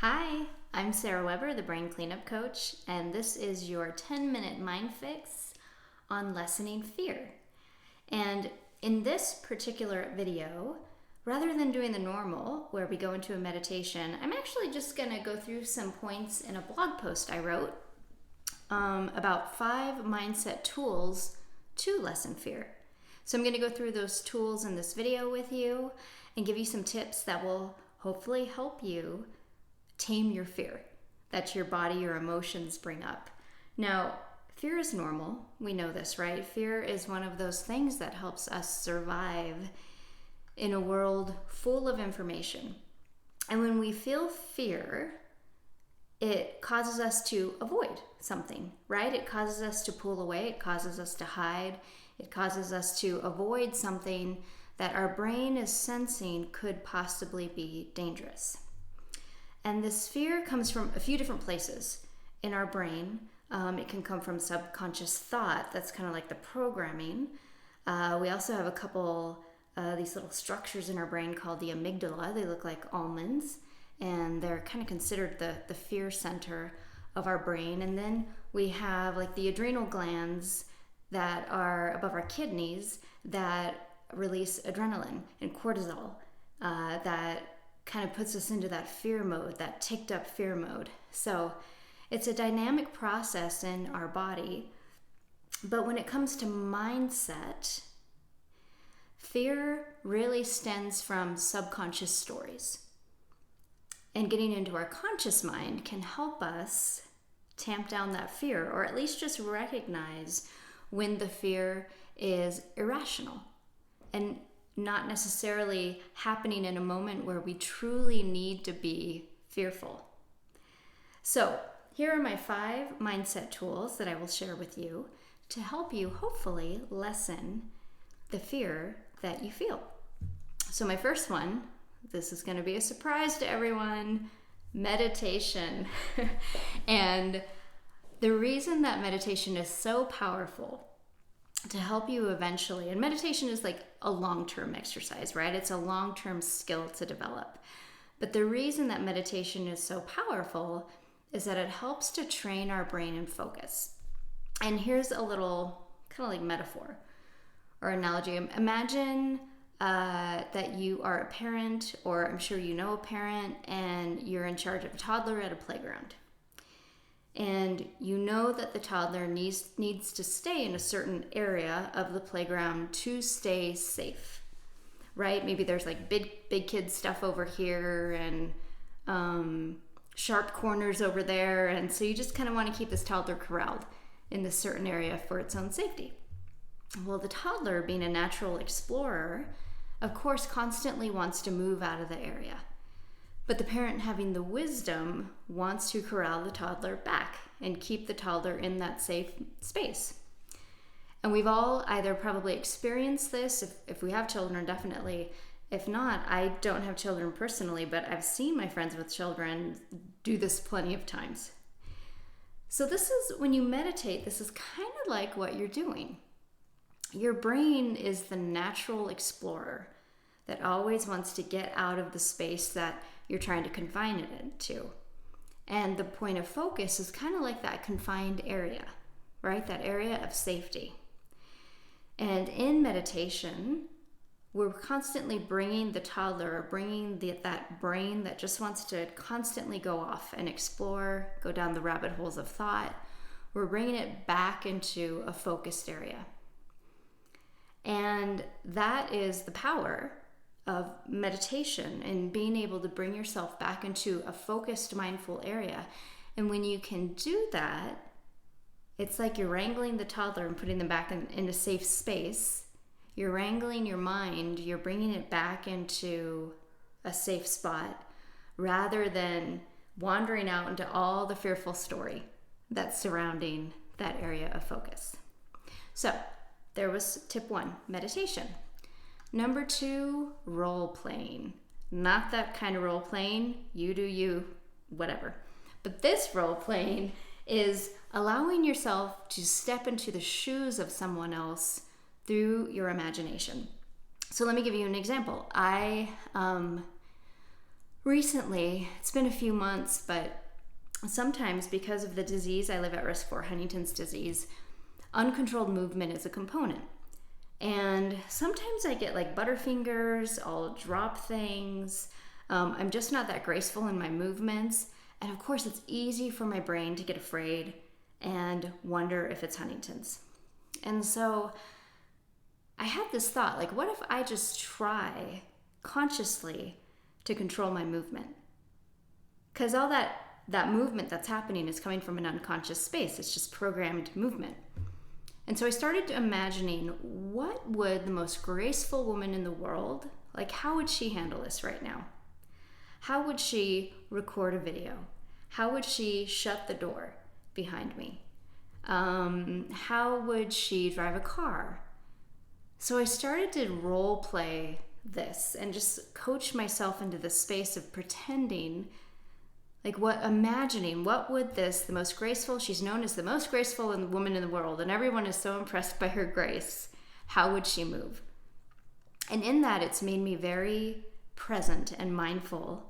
Hi, I'm Sarah Weber, the Brain Cleanup Coach, and this is your 10-minute mind fix on lessening fear. And in this particular video, rather than doing the normal where we go into a meditation, I'm actually just going to go through some points in a blog post I wrote about 5 mindset tools to lessen fear. So I'm going to go through those tools in this video with you and give you some tips that will hopefully help you tame your fear that your body, your emotions bring up. Now, fear is normal. We know this, right? Fear is one of those things that helps us survive in a world full of information. And when we feel fear, it causes us to avoid something, right? It causes us to pull away. It causes us to hide. It causes us to avoid something that our brain is sensing could possibly be dangerous. And this fear comes from a few different places in our brain. It can come from subconscious thought. That's kind of like the programming. We also have a couple these little structures in our brain called the amygdala. They look like almonds, and they're kind of considered the fear center of our brain. And then we have like the adrenal glands that are above our kidneys that release adrenaline and cortisol that kind of puts us into that fear mode, that ticked up fear mode. So it's a dynamic process in our body. But when it comes to mindset, fear really stems from subconscious stories. And getting into our conscious mind can help us tamp down that fear, or at least just recognize when the fear is irrational and not necessarily happening in a moment where we truly need to be fearful. So here are my 5 mindset tools that I will share with you to help you hopefully lessen the fear that you feel. So my first one, this is going to be a surprise to everyone, meditation. And the reason that meditation is so powerful to help you eventually, and meditation is like a long-term exercise, right? It's a long-term skill to develop. But the reason that meditation is so powerful is that it helps to train our brain and focus. And here's a little kind of like metaphor or analogy. Imagine that you are a parent, or I'm sure you know a parent, and you're in charge of a toddler at a playground. And you know that the toddler needs to stay in a certain area of the playground to stay safe, right? Maybe there's like big kid stuff over here and sharp corners over there. And so you just kind of want to keep this toddler corralled in this certain area for its own safety. Well, the toddler, being a natural explorer, of course, constantly wants to move out of the area. But the parent, having the wisdom, wants to corral the toddler back and keep the toddler in that safe space. And we've all either probably experienced this, if we have children, definitely. If not, I don't have children personally, but I've seen my friends with children do this plenty of times. So this is, when you meditate, this is kind of like what you're doing. Your brain is the natural explorer that always wants to get out of the space that you're trying to confine it into. And the point of focus is kind of like that confined area, right? That area of safety. And in meditation, we're constantly bringing the toddler, or bringing that brain that just wants to constantly go off and explore, go down the rabbit holes of thought. We're bringing it back into a focused area. And that is the power of meditation and being able to bring yourself back into a focused, mindful area. And when you can do that, it's like you're wrangling the toddler and putting them back in a safe space. You're wrangling your mind, you're bringing it back into a safe spot rather than wandering out into all the fearful story that's surrounding that area of focus. So there was tip 1, meditation. Number 2, role playing. Not that kind of role playing, you do you, whatever. But this role playing is allowing yourself to step into the shoes of someone else through your imagination. So let me give you an example. I recently, it's been a few months, but sometimes because of the disease I live at risk for, Huntington's disease, uncontrolled movement is a component. And sometimes I get like butterfingers, I'll drop things. I'm just not that graceful in my movements. And of course, it's easy for my brain to get afraid and wonder if it's Huntington's. And so I had this thought, like, what if I just try consciously to control my movement? Because all that movement that's happening is coming from an unconscious space. It's just programmed movement. And so I started imagining, what would the most graceful woman in the world, like, how would she handle this right now? How would she record a video? How would she shut the door behind me? How would she drive a car? So I started to role play this and just coach myself into the space of pretending, like, imagining what would the most graceful, she's known as the most graceful woman in the world, and everyone is so impressed by her grace. How would she move? And in that, it's made me very present and mindful.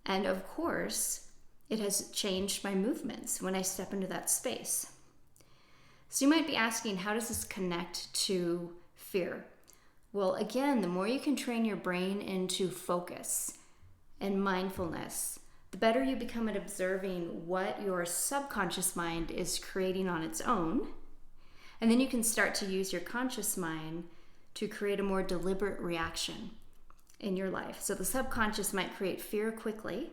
And of course, it has changed my movements when I step into that space. So you might be asking, how does this connect to fear? Well, again, the more you can train your brain into focus and mindfulness, the better you become at observing what your subconscious mind is creating on its own. And then you can start to use your conscious mind to create a more deliberate reaction in your life. So the subconscious might create fear quickly.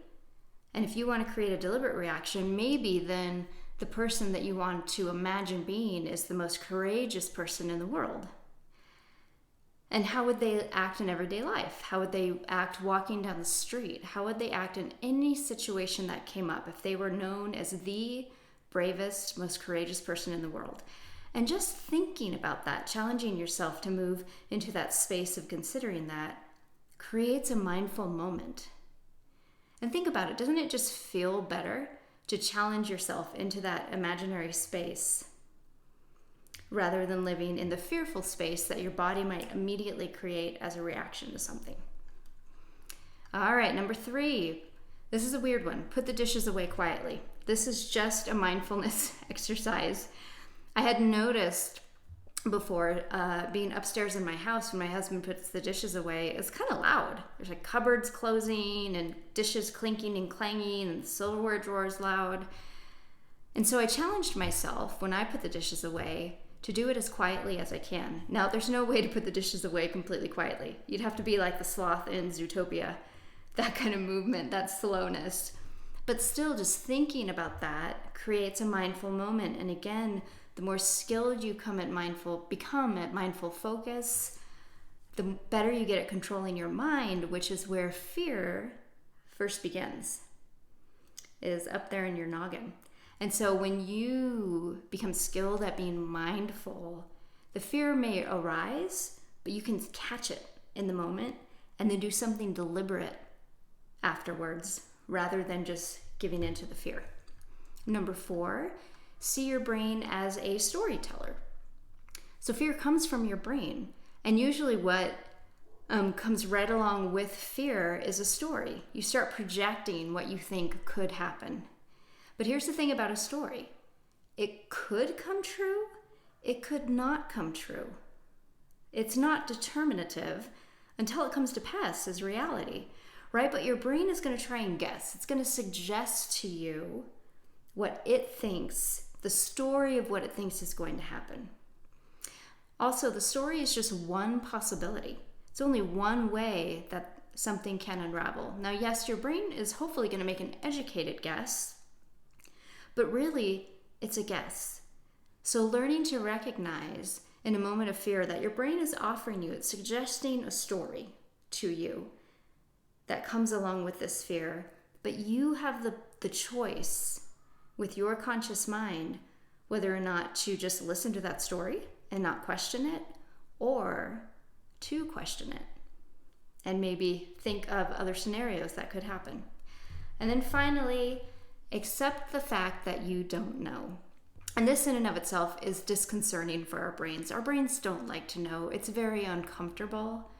And if you want to create a deliberate reaction, maybe then the person that you want to imagine being is the most courageous person in the world. And how would they act in everyday life? How would they act walking down the street? How would they act in any situation that came up if they were known as the bravest, most courageous person in the world? And just thinking about that, challenging yourself to move into that space of considering that, creates a mindful moment. And think about it, doesn't it just feel better to challenge yourself into that imaginary space rather than living in the fearful space that your body might immediately create as a reaction to something? All right, number 3. This is a weird one. Put the dishes away quietly. This is just a mindfulness exercise. I had noticed before being upstairs in my house when my husband puts the dishes away, it's kind of loud. There's like cupboards closing and dishes clinking and clanging and the silverware drawers loud. And so I challenged myself when I put the dishes away to do it as quietly as I can. Now, there's no way to put the dishes away completely quietly. You'd have to be like the sloth in Zootopia, that kind of movement, that slowness. But still, just thinking about that creates a mindful moment. And again, the more skilled you become at mindful focus, the better you get at controlling your mind, which is where fear first begins, is up there in your noggin. And so when you become skilled at being mindful, the fear may arise, but you can catch it in the moment and then do something deliberate afterwards rather than just giving into the fear. Number 4, see your brain as a storyteller. So fear comes from your brain, and usually what comes right along with fear is a story. You start projecting what you think could happen. But here's the thing about a story. It could come true. It could not come true. It's not determinative until it comes to pass as reality, right? But your brain is going to try and guess. It's going to suggest to you what it thinks, the story of what it thinks is going to happen. Also, the story is just one possibility. It's only one way that something can unravel. Now, yes, your brain is hopefully going to make an educated guess, but really, it's a guess. So learning to recognize in a moment of fear that your brain is offering you, it's suggesting a story to you that comes along with this fear, but you have the choice with your conscious mind whether or not to just listen to that story and not question it, or to question it and maybe think of other scenarios that could happen. And then finally, accept the fact that you don't know. And this in and of itself is disconcerting for our brains. Our brains don't like to know. It's very uncomfortable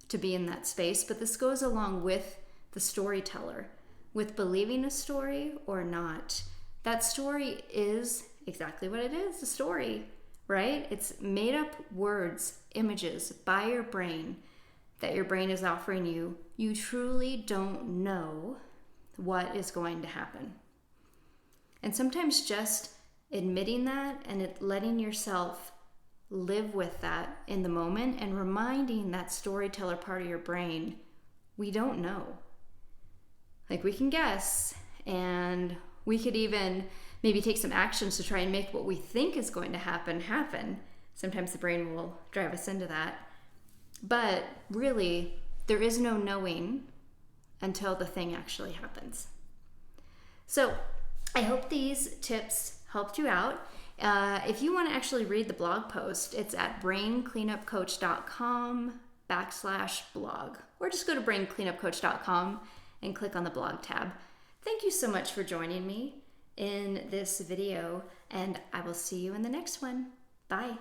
to be in that space, but this goes along with the storyteller, with believing a story or not. That story is exactly what it is, a story, right? It's made up words, images by your brain that your brain is offering you. You truly don't know what is going to happen. And sometimes just admitting that and letting yourself live with that in the moment and reminding that storyteller part of your brain, we don't know. Like, we can guess, and we could even maybe take some actions to try and make what we think is going to happen. Sometimes the brain will drive us into that. But really, there is no knowing until the thing actually happens. So I hope these tips helped you out. If you want to actually read the blog post, it's at braincleanupcoach.com/blog, or just go to braincleanupcoach.com and click on the blog tab. Thank you so much for joining me in this video, and I will see you in the next one. Bye.